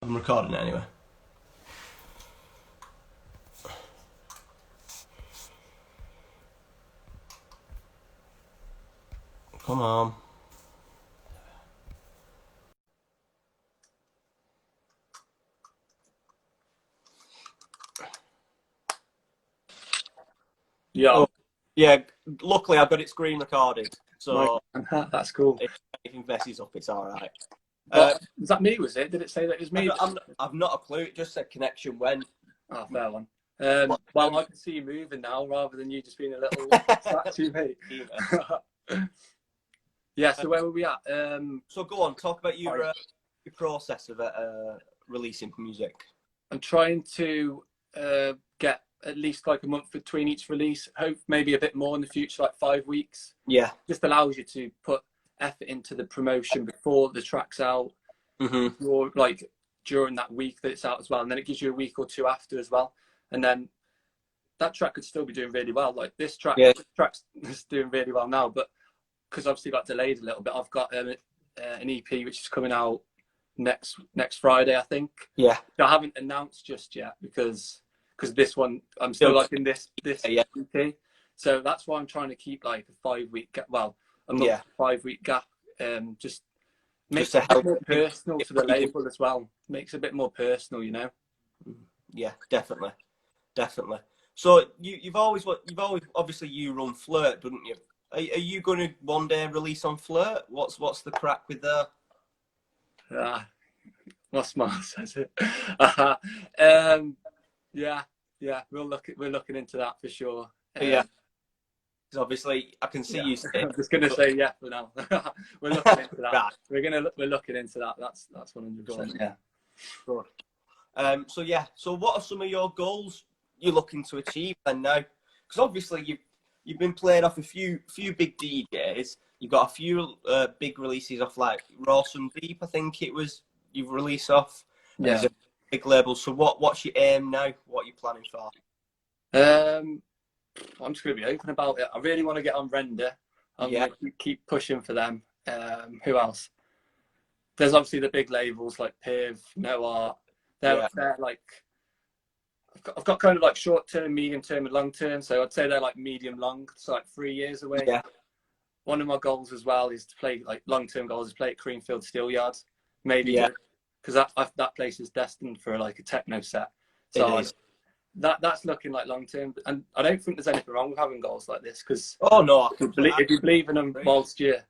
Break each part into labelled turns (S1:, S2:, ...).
S1: I'm recording it anyway. Come on.
S2: Yeah,
S1: Oh, yeah, luckily I've got it screen recorded, so
S2: that's cool.
S1: if anything messes up, it's alright.
S2: Was that me, was it? Did it say that it was me?
S1: I've not a clue, it just said connection went.
S2: Oh, fair one. Well, I can see you moving now rather than you just being a little statue, mate. Yeah, so where were we at?
S1: So go on, talk about your process of releasing music.
S2: I'm trying to get at least like a month between each release. Hope maybe a bit more in the future, like 5 weeks.
S1: Yeah.
S2: Just allows you to put effort into the promotion before the track's out, or like during that week that it's out as well. And then it gives you a week or two after as well. And then that track could still be doing really well. Like this track's doing really well now, but because obviously got delayed a little bit, I've got an EP which is coming out next Friday, I think.
S1: Yeah.
S2: I haven't announced just yet because this one I'm still like in this EP. So that's why I'm trying to keep like a 5 week gap. Well, a month, 5 week gap. Just makes it a bit more personal to the label as well. Makes it a bit more personal, you know.
S1: Yeah, definitely. So you've always obviously you run FLIRT, don't you? Are you going to one day release on FLIRT? What's the crack with that?
S2: What smart says it. Yeah, we're looking into that for sure.
S1: Yeah. Because obviously I can see you say.
S2: I'm just gonna say yeah for now. We're looking into that. Right. We're looking into that. That's 100%. Yeah.
S1: Good. So what are some of your goals you're looking to achieve then now? Because obviously you've been playing off a few big DJs. You've got a few big releases off like Rawson Deep, I think it was you've released off.
S2: Yeah.
S1: There's a big label. So what's your aim now? What are you planning for?
S2: I'm just gonna be open about it. I really want to get on Render. I'm gonna keep pushing for them. Who else? There's obviously the big labels like Piv, No Art. They're like I've got kind of like short term, medium term, and long term. So I'd say they're like medium long. So like 3 years away.
S1: Yeah.
S2: One of my goals as well is to play like long term goals is play at Creamfield Steelyard. Maybe because that place is destined for like a techno set. So that's looking like long term, and I don't think there's anything wrong with having goals like this because if you believe in them whilst you've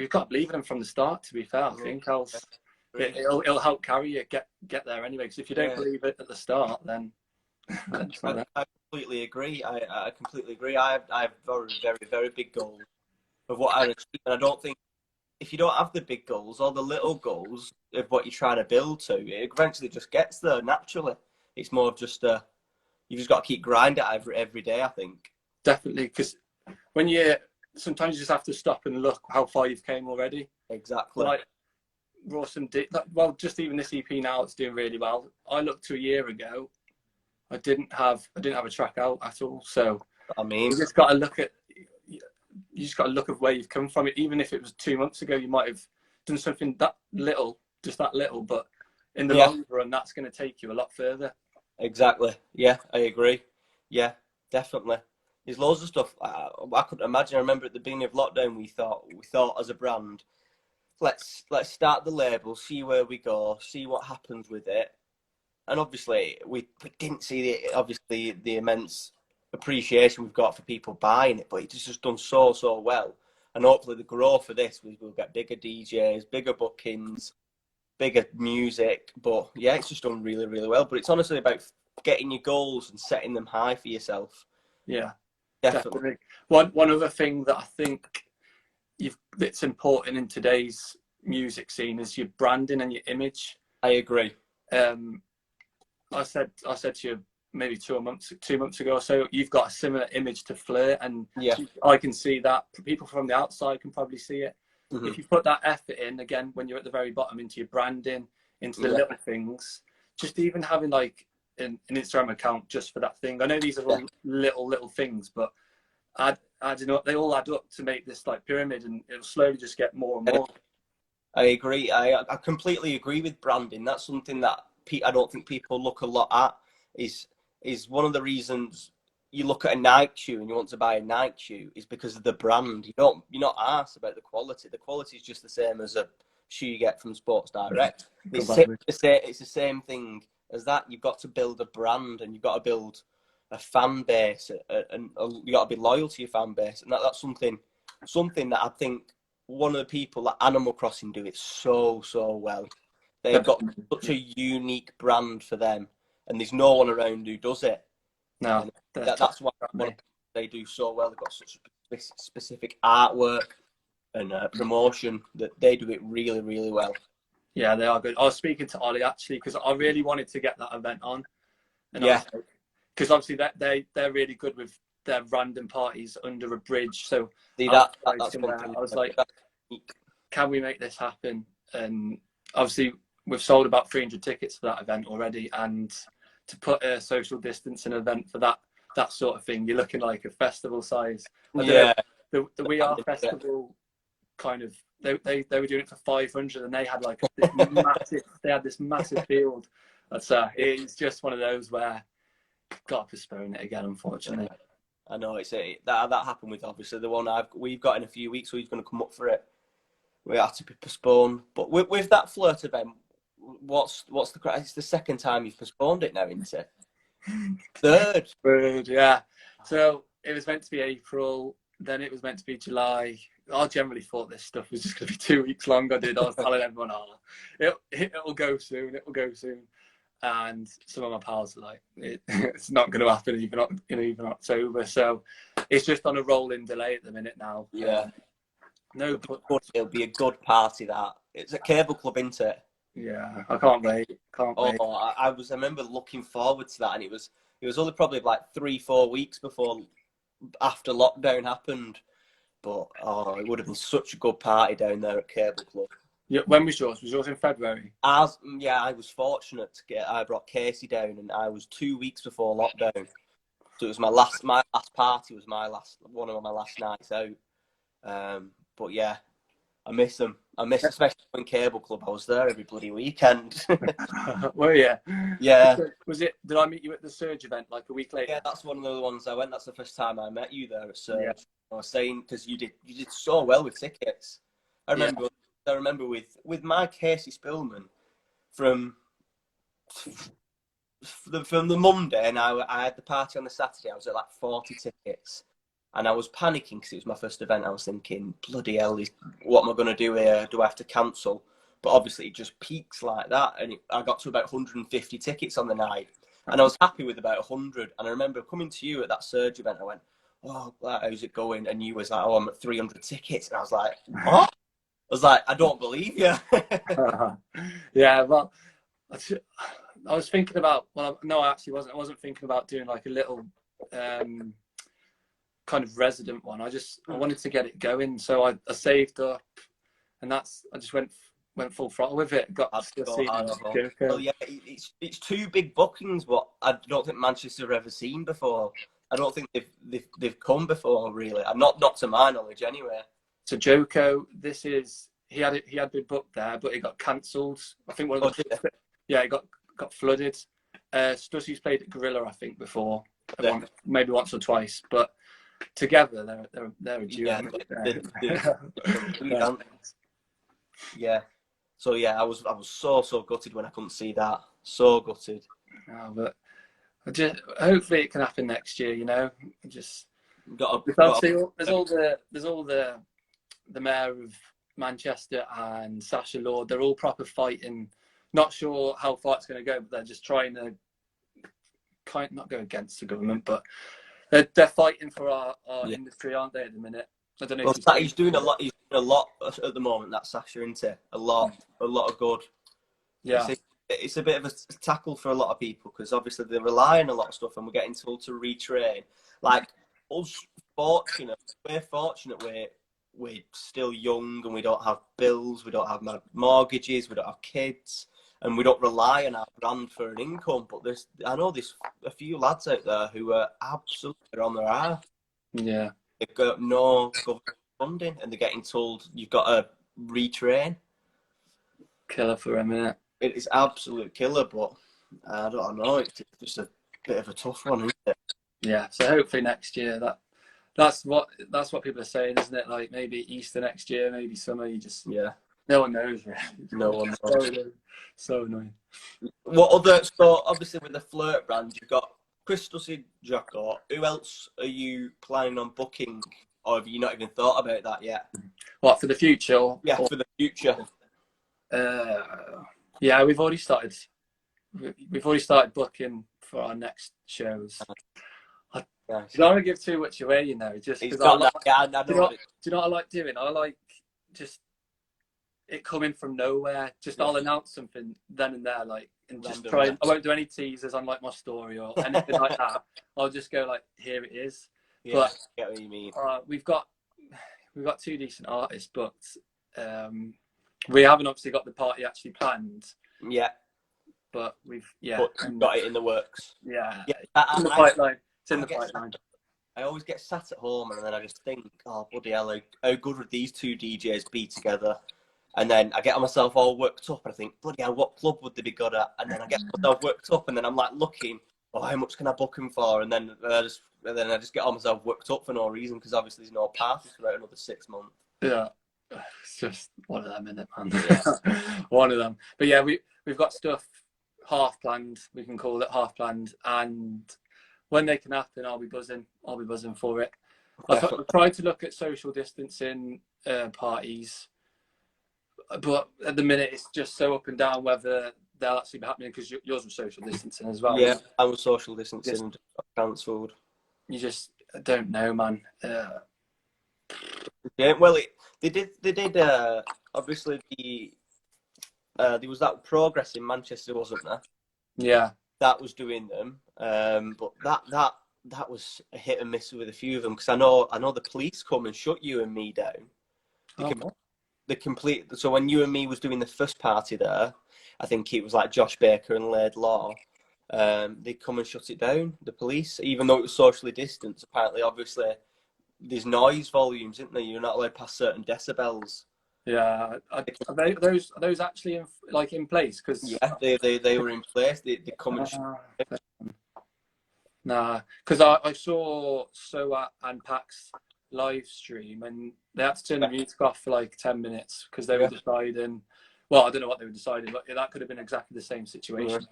S2: got to believe in them from the start. To be fair, I think else it'll help carry you get there anyway. Because if you don't believe it at the start, then
S1: I completely agree. I completely agree. I have very, very, very big goals of what I achieve, and I don't think if you don't have the big goals or the little goals of what you're trying to build to, it eventually just gets there naturally. It's more of just you've just got to keep grinding every day, I think.
S2: Definitely, because sometimes you just have to stop and look how far you've came already.
S1: Exactly.
S2: Like Rawson did. Well, just even this EP now, it's doing really well. I looked to a year ago, I didn't have a track out at all. So
S1: I mean,
S2: you just got to look at where you've come from. Even if it was 2 months ago, you might have done something that little, but in the long run, that's going to take you a lot further.
S1: Exactly. Yeah, I agree. Yeah, definitely. There's loads of stuff. I couldn't imagine. I remember at the beginning of lockdown, we thought as a brand, let's start the label, see where we go, see what happens with it. And obviously, we didn't see the immense appreciation we've got for people buying it, but it's just done so well. And hopefully, the growth for this, we'll get bigger DJs, bigger bookings, bigger music. But yeah, it's just done really, really well. But it's honestly about getting your goals and setting them high for yourself.
S2: Yeah, definitely. One other thing that I think that's important in today's music scene is your branding and your image.
S1: I agree.
S2: I said to you maybe 2 months ago or so, you've got a similar image to FLIRT, and I can see that. People from the outside can probably see it. If you put that effort in, again, when you're at the very bottom, into your branding, into the little things, just even having like an Instagram account just for that thing. I know these are all little things, but I don't know, they all add up to make this like pyramid, and it'll slowly just get more and more.
S1: I agree. I completely agree with branding. That's something that I don't think people look a lot at. Is one of the reasons you look at a Nike shoe and you want to buy a Nike shoe is because of the brand. You're not arsed about the quality. The quality is just the same as a shoe you get from Sports Direct. It's the same thing as that. You've got to build a brand and you've got to build a fan base, and you got to be loyal to your fan base, and that's something that I think one of the people at Animal Crossing do it so well. They've got such a unique brand for them, and there's no one around who does it.
S2: No,
S1: that's why they do so well. They've got such specific artwork and promotion that they do it really well.
S2: Yeah, they are good. I was speaking to Ollie actually because I really wanted to get that event on, and
S1: yeah,
S2: because obviously they're really good with their random parties under a bridge. So
S1: that's
S2: I was like, can we make this happen? And obviously we've sold about 300 tickets for that event already, and to put a social distancing event for that sort of thing, you're looking like a festival size. The We Are Festival kind of they were doing it for 500 and they had like this massive field. It's just one of those where got to postpone it again, unfortunately.
S1: I know that happened with obviously the one we've got in a few weeks, so he's going to come up for it. We had to be postponed, but with that FLIRT event, what's the it's the second time you've postponed it now, isn't it? Third,
S2: yeah. So it was meant to be April, then it was meant to be July. I generally thought this stuff was just going to be 2 weeks long. I was telling everyone, it'll go soon, and some of my pals are like, it's not going to happen even October. So it's just on a rolling delay at the minute now.
S1: Yeah. It'll be a good party. That it's a cable club, isn't it?
S2: Yeah, I can't wait.
S1: I remember looking forward to that, and it was only probably like 3-4 weeks after lockdown happened. But it would have been such a good party down there at Cable Club.
S2: Yeah, when was yours? Was yours in February?
S1: I was fortunate I brought Casey down, and I was 2 weeks before lockdown. So it was my last party was one of my last nights out. But yeah, I miss them. Especially when Cable Club. I was there every bloody weekend.
S2: Well, yeah.
S1: Yeah.
S2: Did I meet you at the Surge event like a week later?
S1: Yeah, that's one of the ones I went. That's the first time I met you there at Surge. Yeah. I was saying because you did so well with tickets. I remember with my Casey Spillman from the Monday, and I had the party on the Saturday. I was at like 40 tickets. And I was panicking because it was my first event. I was thinking, bloody hell, what am I going to do here? Do I have to cancel? But obviously it just peaks like that. And I got to about 150 tickets on the night. And I was happy with about 100. And I remember coming to you at that Surge event. I went, oh, how's it going? And you was like, oh, I'm at 300 tickets. And I was like, what? I was like, I don't believe you.
S2: Yeah, well, I was thinking about, no, I actually wasn't. I wasn't thinking about doing like a little... kind of resident one. I wanted to get it going, so I saved up, and I just went full throttle with it. Got to see
S1: well, yeah, it's two big bookings, but I don't think Manchester have ever seen before. I don't think they've come before really. Not to my knowledge anyway.
S2: So Joko, he had been booked there, but it got cancelled. I think one of the it got flooded. Stussy's played at Gorilla, I think, before, maybe once or twice, but together they're a duo.
S1: Yeah. So yeah, I was so gutted when I couldn't see that. So gutted.
S2: Oh, but hopefully it can happen next year. You know, there's all the mayor of Manchester and Sasha Lord. They're all proper fighting. Not sure how far it's going to go, but they're just trying to not go against the government, but they're fighting for our industry, aren't they, at the minute? I don't know.
S1: He's doing a lot. He's doing a lot at the moment. That Sasha, isn't it? A lot of good.
S2: Yeah.
S1: It's a bit of a tackle for a lot of people because obviously they rely on a lot of stuff, and we're getting told to retrain. Like us, we're fortunate. We're still young, and we don't have bills. We don't have mortgages. We don't have kids. And we don't rely on our brand for an income, but I know there's a few lads out there who are absolutely on their arse.
S2: Yeah.
S1: They've got no government funding, and they're getting told you've got to retrain.
S2: killer for him, isn't it?
S1: It is absolute killer, but I don't know. It's just a bit of a tough one, isn't it?
S2: Yeah. So hopefully next year that's what people are saying, isn't it? Like maybe Easter next year, maybe summer. You just no one knows really.
S1: No one knows.
S2: So annoying.
S1: What other? So obviously with the FLIRT brand, you've got Crystal Jocko. Who else are you planning on booking, or have you not even thought about that yet?
S2: What for the future?
S1: Yeah, for the future.
S2: Yeah, we've already started. We've already started booking for our next shows.
S1: Nice.
S2: I don't want to give too much away, you know. Just because do you know what I like doing? I like just it coming from nowhere. Just I'll announce something then and there, like, and just try. I won't do any teasers on like my story or anything like that. I'll just go like, here it is.
S1: Yeah,
S2: but
S1: I get what you mean.
S2: We've got 2 decent artists booked. We haven't obviously got the party actually planned.
S1: Yeah.
S2: But we've
S1: got it in the works.
S2: Yeah.
S1: It's
S2: in the pipeline. It's in the pipeline.
S1: I always get sat at home and then I just think, oh bloody hell, how good would these 2 DJs be together? And then I get myself all worked up and I think, bloody hell, what club would they be good at? And then I get myself worked up and then I'm like looking, oh, how much can I book them for? And then I just get all myself worked up for no reason because obviously there's no parties for another 6 months.
S2: Yeah. It's just one of them, isn't it, man? Yeah. One of them. But yeah, we've got stuff half planned, we can call it half planned, and when they can happen I'll be buzzing for it. I've tried to look at social distancing parties, but at the minute it's just so up and down whether they'll actually be happening because yours was social distancing as well.
S1: Yeah, I was social distancing and cancelled. You
S2: just don't know, man.
S1: Yeah, well, they did obviously there was that Progress in Manchester, wasn't there?
S2: Yeah,
S1: that was doing them, but that was a hit and miss with a few of them because I know the police come and shut you and me down. The complete. So when you and me was doing the first party there, I think it was like Josh Baker and Laird Law. They come and shut it down. The police, even though it was socially distanced, apparently, obviously, there's noise volumes, isn't there? You're not allowed past certain decibels.
S2: Yeah, are those actually in place? Because
S1: yeah, they were in place. They come and
S2: nah, because I saw Soat and Pax live stream and they had to turn the music off for like 10 minutes because they were deciding. Well, I don't know what they were deciding, but that could have been exactly the same situation.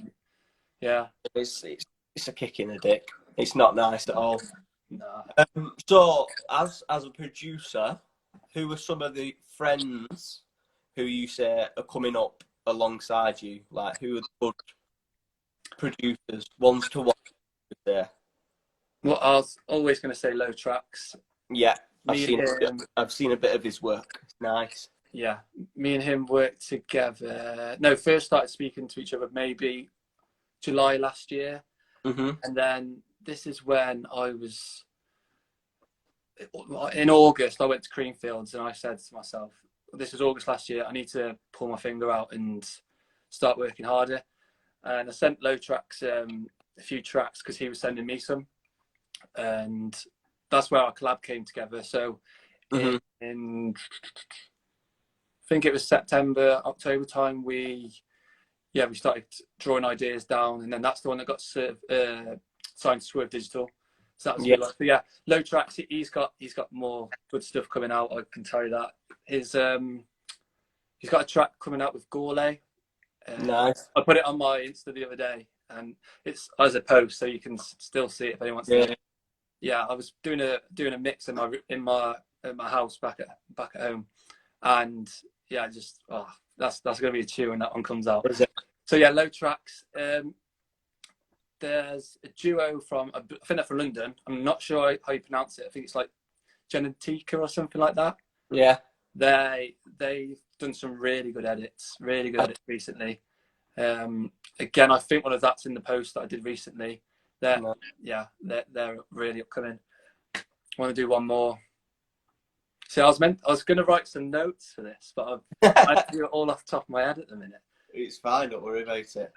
S2: Yeah,
S1: it's a kick in the dick. It's not nice at all.
S2: Nah.
S1: So, as a producer, who are some of the friends who you say are coming up alongside you? Like, who are the good producers, ones to watch there?
S2: Well, I was always going to say Low Tracks.
S1: Yeah, I've seen a bit of his work. It's nice.
S2: Yeah, me and him worked together. No, first started speaking to each other maybe July last year.
S1: Mm-hmm.
S2: And then this is when I was in August. I went to Creamfields and I said to myself, this was August last year, I need to pull my finger out and start working harder. And I sent Low Tracks a few tracks because he was sending me some, and that's where our collab came together. So in I think it was September, October time, we started drawing ideas down, and then that's the one that got signed to Swerve Digital. So that was Low Tracks. He's got more good stuff coming out. I can tell you that. He's got a track coming out with Gorley.
S1: Nice.
S2: I put it on my Insta the other day, and it's as a post, so you can still see it if anyone wants to. Yeah, I was doing a mix in my house back at home, and that's gonna be a tune when that one comes out. So yeah, Low Tracks. There's a duo from, I think they're from London. I'm not sure how you pronounce it. I think it's like Genetica or something like that.
S1: Yeah.
S2: They've done some really good edits recently. Again, I think one of that's in the post that I did recently. They're really upcoming. I want to do one more. See, I was going to write some notes for this, but I had to do it all off the top of my head at the minute.
S1: It's fine, don't worry about it.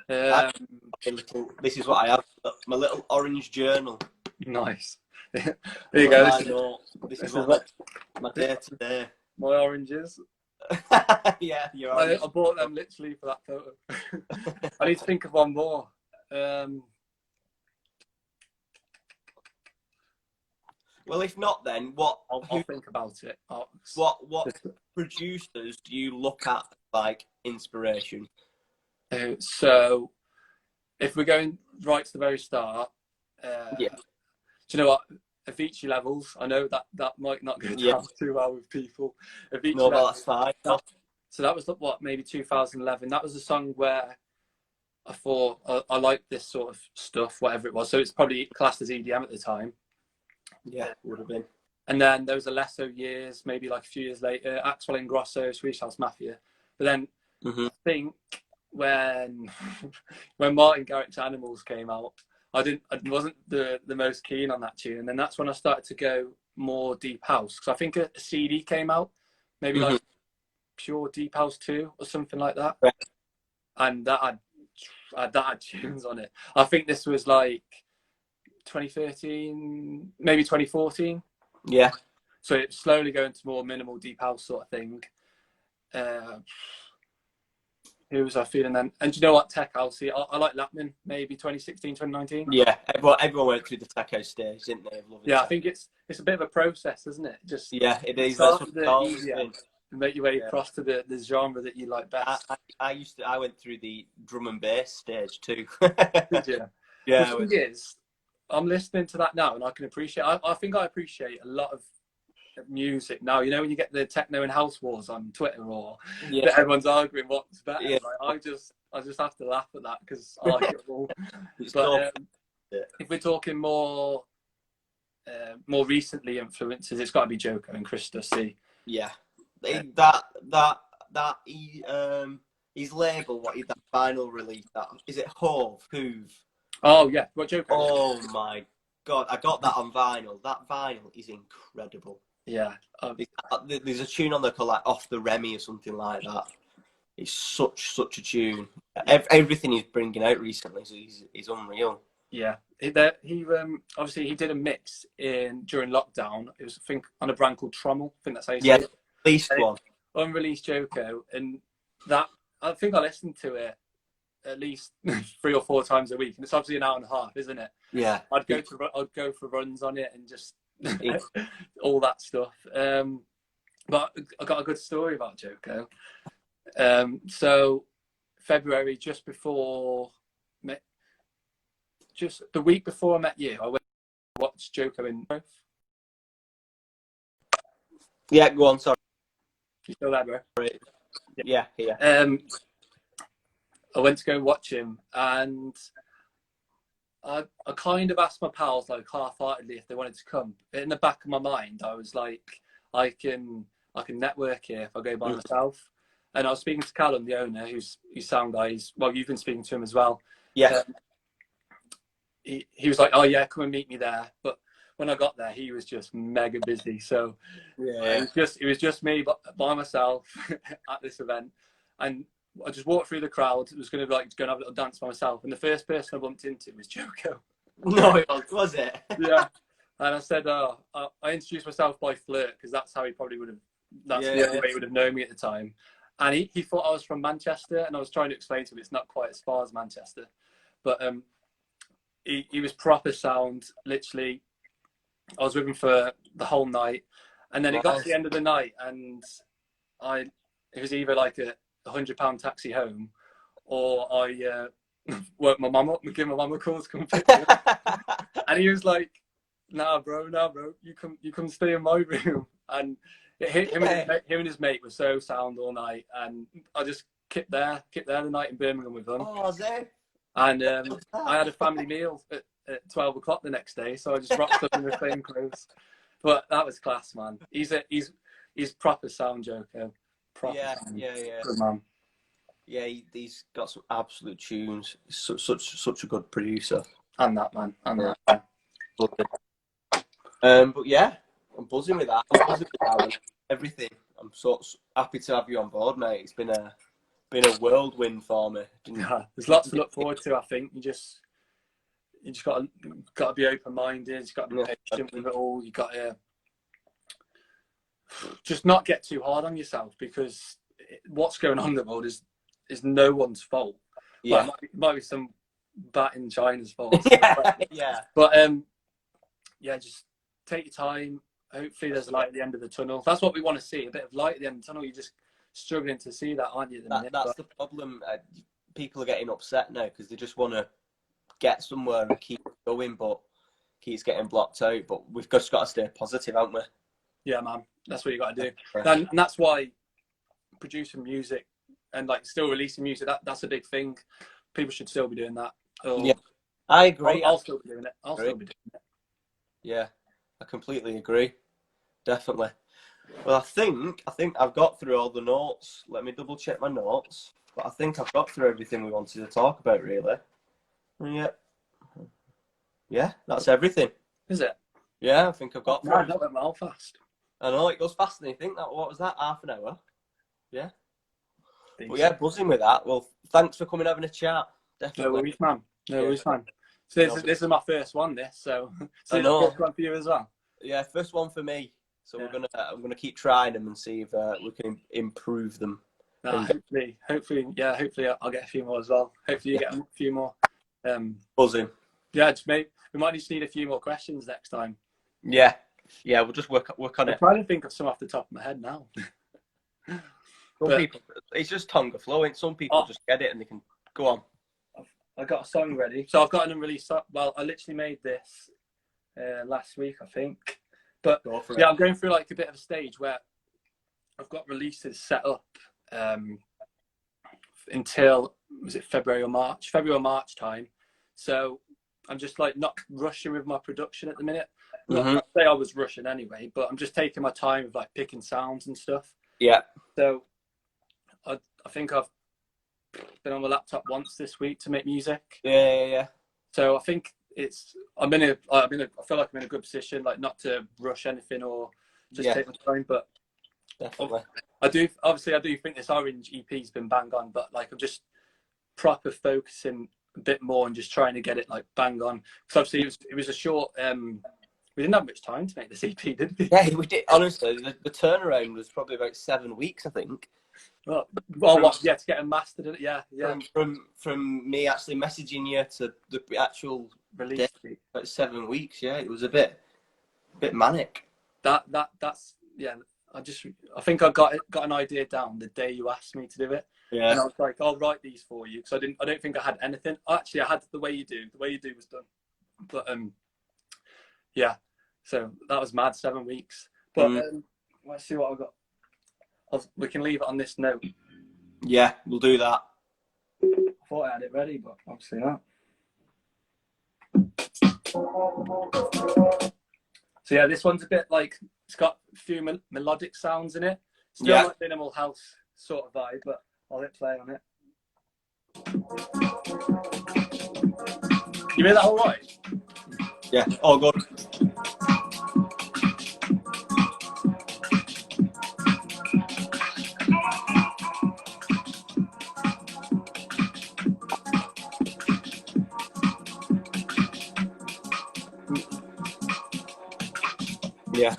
S1: This is what I have, my little orange journal.
S2: Nice. There you go.
S1: This is what my day to day.
S2: My oranges.
S1: Yeah, you're
S2: I
S1: honest.
S2: bought them literally for that photo. I need to think of one more.
S1: Well, if not, then what?
S2: I'll think about it.
S1: What producers do you look at like inspiration?
S2: So, if we're going right to the very start,
S1: Yeah.
S2: do you know what? Avicii Levels. I know that might not go down too well with people. Avicii
S1: No, well,
S2: Levels.
S1: that's fine.
S2: So that was what, maybe 2011. That was a song where I thought I liked this sort of stuff, whatever it was. So it's probably classed as EDM at the time.
S1: Yeah, would have been.
S2: And then there was Alesso years, maybe like a few years later, Axwell Ingrosso, Swedish House Mafia. But then I think when Martin Garrix's Animals came out, I wasn't the most keen on that tune. And then that's when I started to go more deep house. Because I think a CD came out, maybe like Pure Deep House 2 or something like that.
S1: Right.
S2: And that had tunes on it. I think this was like 2013, maybe 2014.
S1: Yeah.
S2: So it's slowly going to more minimal deep house sort of thing. Who was I feeling then? And do you know what? Tech house. I like Lapman, maybe 2016, 2019.
S1: Yeah, everyone went through the tech house stage, didn't they?
S2: Yeah, I think it's a bit of a process, isn't it? Just
S1: it is.
S2: Start
S1: That's what
S2: the EDM and make your way across to the genre that you like best.
S1: I went through the drum and bass stage too.
S2: Did you?
S1: Yeah.
S2: The thing is, I'm listening to that now, and I can appreciate. I think I appreciate a lot of music now. You know, when you get the techno and house wars on Twitter, or everyone's arguing what's better.
S1: Yeah.
S2: Like, I just have to laugh at that because I like it all. But if we're talking more recently influences, it's got to be Joko and Krista C.
S1: Yeah, his label, that vinyl release, that is it. Hoove.
S2: Oh yeah, what Joko?
S1: Oh my god, I got that on vinyl. That vinyl is incredible.
S2: Yeah,
S1: there's a tune on there called like Off the Remy or something like that. It's such a tune. Everything he's bringing out recently is unreal.
S2: Yeah, he obviously he did a mix during lockdown. It was, I think, on a brand called Trommel. I think that's how you say it.
S1: Released one.
S2: Unreleased Joko, and that I think I listened to it at least 3 or 4 times a week, and it's obviously an hour and a half, isn't it?
S1: Yeah.
S2: I'd go for runs on it and just all that stuff. But I got a good story about Joko. So February, just the week before I met you, I went to watch Joko in.
S1: Yeah, go on. Sorry.
S2: You still there, bro?
S1: Yeah.
S2: I went to go watch him, and I kind of asked my pals like half-heartedly if they wanted to come. In the back of my mind, I was like, I can network here if I go by myself. And I was speaking to Callum, the owner, who's sound guy. Well, you've been speaking to him as well.
S1: Yeah.
S2: He was like, oh yeah, come and meet me there. But when I got there, he was just mega busy. So it was just me by myself at this event, and I just walked through the crowd. I was going to go and have a little dance by myself, and the first person I bumped into was Joko.
S1: No, was it?
S2: Yeah. And I said, I introduced myself by FLIRT because that's how he probably would have. That's the only way he would have known me at the time. And he thought I was from Manchester, and I was trying to explain to him it's not quite as far as Manchester, but he was proper sound. Literally, I was with him for the whole night, and then it got to the end of the night, and it was either like a £100 taxi home, or I woke my mum up and gave my mum a call to come pick me up. And he was like, nah bro, you come stay in my room. And him and his mate were so sound all night, and I just kept there the night in Birmingham with them.
S1: Oh, Zay.
S2: And I had a family meal at 12 o'clock the next day, so I just rocked up in the same clothes. But that was class, man. He's proper sound Joko.
S1: Yeah.
S2: Good man.
S1: Yeah, he's got some absolute tunes. He's such a good producer.
S2: And that man.
S1: But yeah, I'm buzzing with that. Everything. I'm so happy to have you on board, mate. It's been a whirlwind for me.
S2: Yeah, there's lots to look forward to. I think you just got to be open minded. You got to be patient with it all. You got to just not get too hard on yourself, because what's going on in the world is no one's fault.
S1: Yeah.
S2: Well, it might be some bat in China's fault.
S1: Yeah.
S2: But yeah, just take your time. Hopefully there's a light at the end of the tunnel. That's what we want to see, a bit of light at the end of the tunnel. You're just struggling to see that, aren't you, at the minute?
S1: That's the problem. People are getting upset now because they just want to get somewhere and keep going, but keeps getting blocked out. But we've just got to stay positive, haven't we?
S2: Yeah, man. That's what you got to do. And that's why producing music and like still releasing music, that's a big thing. People should still be doing that.
S1: Yeah, I agree.
S2: I'll still be doing it. I'll still be doing it.
S1: Yeah, I completely agree. Definitely. Well, I think I've got through all the notes. Let me double check my notes. But I think I've got through everything we wanted to talk about, really. Yeah. Yeah, that's everything.
S2: Is it?
S1: Yeah, I think I've got through.
S2: Man, that went well fast.
S1: I know, it goes faster than you think. What was that? Half an hour? Yeah.
S2: Decent.
S1: Well, yeah, buzzing with that. Well, thanks for coming and having a chat. Definitely.
S2: No worries, man. No worries, man. So this is my first one, so
S1: I know.
S2: First one for you as well.
S1: Yeah, first one for me. So
S2: Yeah.
S1: I'm gonna keep trying them and see if we can improve them.
S2: Hopefully, hopefully I'll get a few more as well. Hopefully you get a few more.
S1: Buzzing.
S2: Yeah, we might just need a few more questions next time.
S1: Yeah, we'll just work on it.
S2: I'm trying to think of some off the top of my head now.
S1: Some people, it's just tongue flowing. Some people just get it and they can go on.
S2: I got a song ready, so I've got an unreleased song. Well, I literally made this last week, I think. But yeah, I'm going through like a bit of a stage where I've got releases set up until, was it February or March time. So I'm just like not rushing with my production at the minute. I'd say I was rushing anyway, but I'm just taking my time with like picking sounds and stuff.
S1: Yeah.
S2: So I think I've been on my laptop once this week to make music.
S1: Yeah. So
S2: I think I feel like I'm in a good position, like not to rush anything or just take my time. But
S1: definitely,
S2: I do think this Orange EP's been bang on, but like I'm just proper focusing a bit more and just trying to get it like bang on. Because obviously it was a short. We didn't have much time to make this EP, did we?
S1: Yeah, we did. Honestly, the turnaround was probably about 7 weeks, I think.
S2: Well, to get it mastered. Yeah.
S1: From me actually messaging you to the actual
S2: Release
S1: day, about 7 weeks. Yeah, it was a bit manic.
S2: That's yeah. I think I got an idea down the day you asked me to do it.
S1: Yeah.
S2: And I was like, I'll write these for you, because I don't think I had anything. Actually, I had the way you do. The way you do was done. But yeah. So that was mad, 7 weeks. But let's see what I've got. We can leave it on this note.
S1: Yeah, we'll do that.
S2: I thought I had it ready, but obviously not. So yeah, this one's a bit like, it's got a few melodic sounds in it. Still like minimal house sort of vibe, but I'll hit play on it. You hear that all right?
S1: Yeah, all good. Yeah.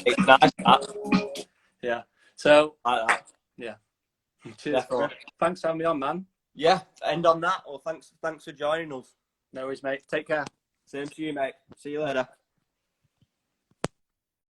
S1: It's nice, that.
S2: Yeah. So,
S1: like that.
S2: Yeah. Cheers. Thanks for having me on, man.
S1: Yeah, end on that. Well, thanks for joining us.
S2: No worries, mate. Take care.
S1: Same to you, mate. See you later.